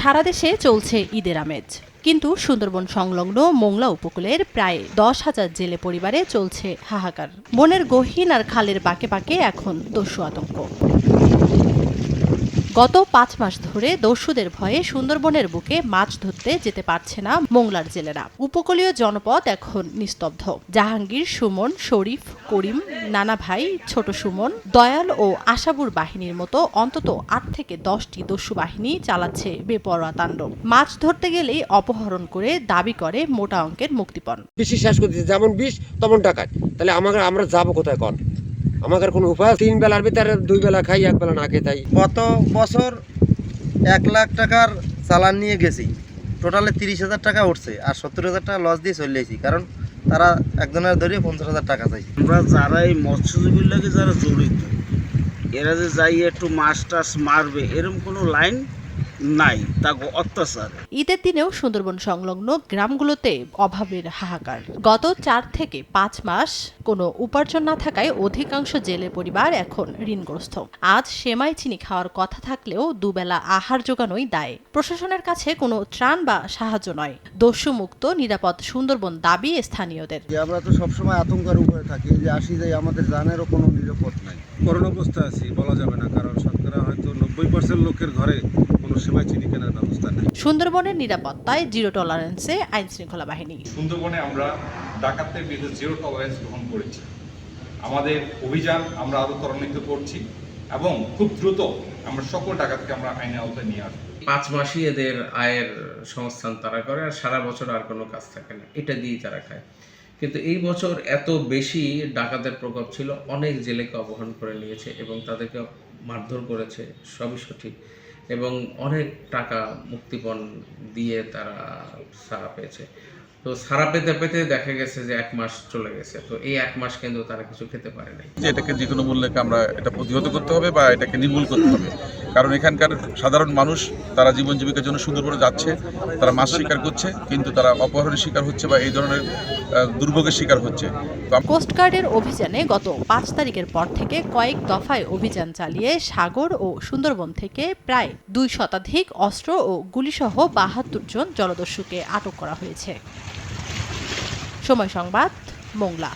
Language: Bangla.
সারা দেশে চলছে ঈদের আমেজ, কিন্তু সুন্দরবন সংলগ্ন মোংলা উপকূলের প্রায় 10,000 জেলে পরিবারে চলছে হাহাকার। বনের গহীন আর খালের বাঁকে বাঁকে এখন দস্যু আতঙ্ক। গত 5 মাস ধরে দস্যুদের ভয়ে সুন্দরবনের বুকে মাছ ধরতে যেতে পারছে না মোংলার জেলেরা। উপকূলীয় জনপদ এখন নিস্তব্ধ। জাহাঙ্গীর, সুমন, শরীফ, করিম, নানা ভাই, ছোট সুমন, দয়াল ও আশাবুর বাহিনীর মতো অন্তত 8 থেকে 10টি দস্যু বাহিনী চালাচ্ছে বেপরোয়া তাণ্ডব। মাছ ধরতে গেলেই অপহরণ করে দাবি করে মোটা অঙ্কের মুক্তিপণ। বেশি শেষ করে দিচ্ছে, যেমন 20 তেমন টাকা। তাহলে আমরা যাবো কোথায়? কন আমাদের কোনো উপায়? 3 বেলার ভিতরে 2 বেলা খাই, 1 বেলা না খেয়ে তাই। গত বছর 1 লাখ টাকার চালান নিয়ে গেছি, টোটালে 30,000 টাকা উঠছে, আর 70,000 টাকা লস দিয়ে চলে এসেছি, কারণ তারা একজনের ধরিয়ে 50,000 টাকা চাই। আমরা যারা এই মৎস্যজীবীর লাগে যারা জড়িত, এরা যে যাই একটু মাছ টাছ মারবে এরকম কোনো লাইন নাই, তা অত্যাচার। ঈদের দিনেও সুন্দরবন সংলগ্ন গ্রামগুলোতে অভাবের হাহাকার। গত 4 থেকে 5 মাস কোনো উপার্জন না থাকায় অধিকাংশ জেলে পরিবার এখন ঋণগ্রস্ত। আজ সেমাই চিনি খাওয়ার কথা থাকলেও দুবেলা আহার জোগানোই দায়। প্রশাসনের কাছে কোনো ত্রাণ বা সাহায্য নয়। দস্যুমুক্ত নিরাপদ সুন্দরবন দাবি স্থানীয়দের। আমরা তো সবসময় আতঙ্কের উপরে থাকি, যে আসি যাই, আমাদের জানেরও কোনো নিরাপদ নাই। করোনা অবস্থায় আছি বলা যাবে না, কারণ শতকরা হয়তো 90% লোকের ঘরে কোনো সেমাই চিনি কেনার ব্যবস্থা নেই। সুন্দরবনের নিরাপত্তায় জিরো টলারেন্সে আইন শৃঙ্খলা বাহিনী। সুন্দরবনে আমরা ডাকাতদের বিরুদ্ধে জিরো টলারেন্স গ্রহণ করেছি। আমাদের অভিযান আমরা আরো ত্বরান্বিত করছি এবং খুব দ্রুত আমরা সকল ডাকাতকে আমরা আইনের আওতায় নিয়ে আসবো। 5 মাসই এদের আয়ের সংস্থান তারা করে, আর সারা বছর আর কোনো কাজ থাকে না, এটা দিয়েই তারা খায়। কিন্তু এই বছর এত বেশি ডাকাতের প্রকোপ ছিল, অনেক জেলেকে অপহরণ করে নিয়েছে এবং তাদেরকে মারধর করেছে, সবই সঠিক, এবং অনেক টাকা মুক্তিপণ দিয়ে তারা ছাড়া পেয়েছে। তো ছাড়া পেতে পেতে দেখা গেছে যে 1 মাস চলে গেছে, তো এই 1 মাস কিন্তু তারা কিছু খেতে পারে নাই। এটাকে যে কোনো মূল্যে আমরা এটা প্রতিহত করতে হবে বা এটাকে নির্মূল করতে হবে, কারণ এখানকার সাধারণ মানুষ তারা জীবন জীবিকার জন্য সুন্দরবনে যাচ্ছে, তারা মাছ শিকার করছে, কিন্তু তারা অপহরণের শিকার হচ্ছে বা এই ধরনের দুর্ভোগের শিকার হচ্ছে। কোস্টগার্ডের অভিযানে গত 5 তারিখের পর থেকে কয়েক দফায় অভিযান চালিয়ে সাগর ও সুন্দরবন থেকে প্রায় 2 শতাধিক অস্ত্র ও গুলিসহ 72 জন জলদস্যুকে আটক করা হয়েছে। সময় সংবাদ, মোংলা।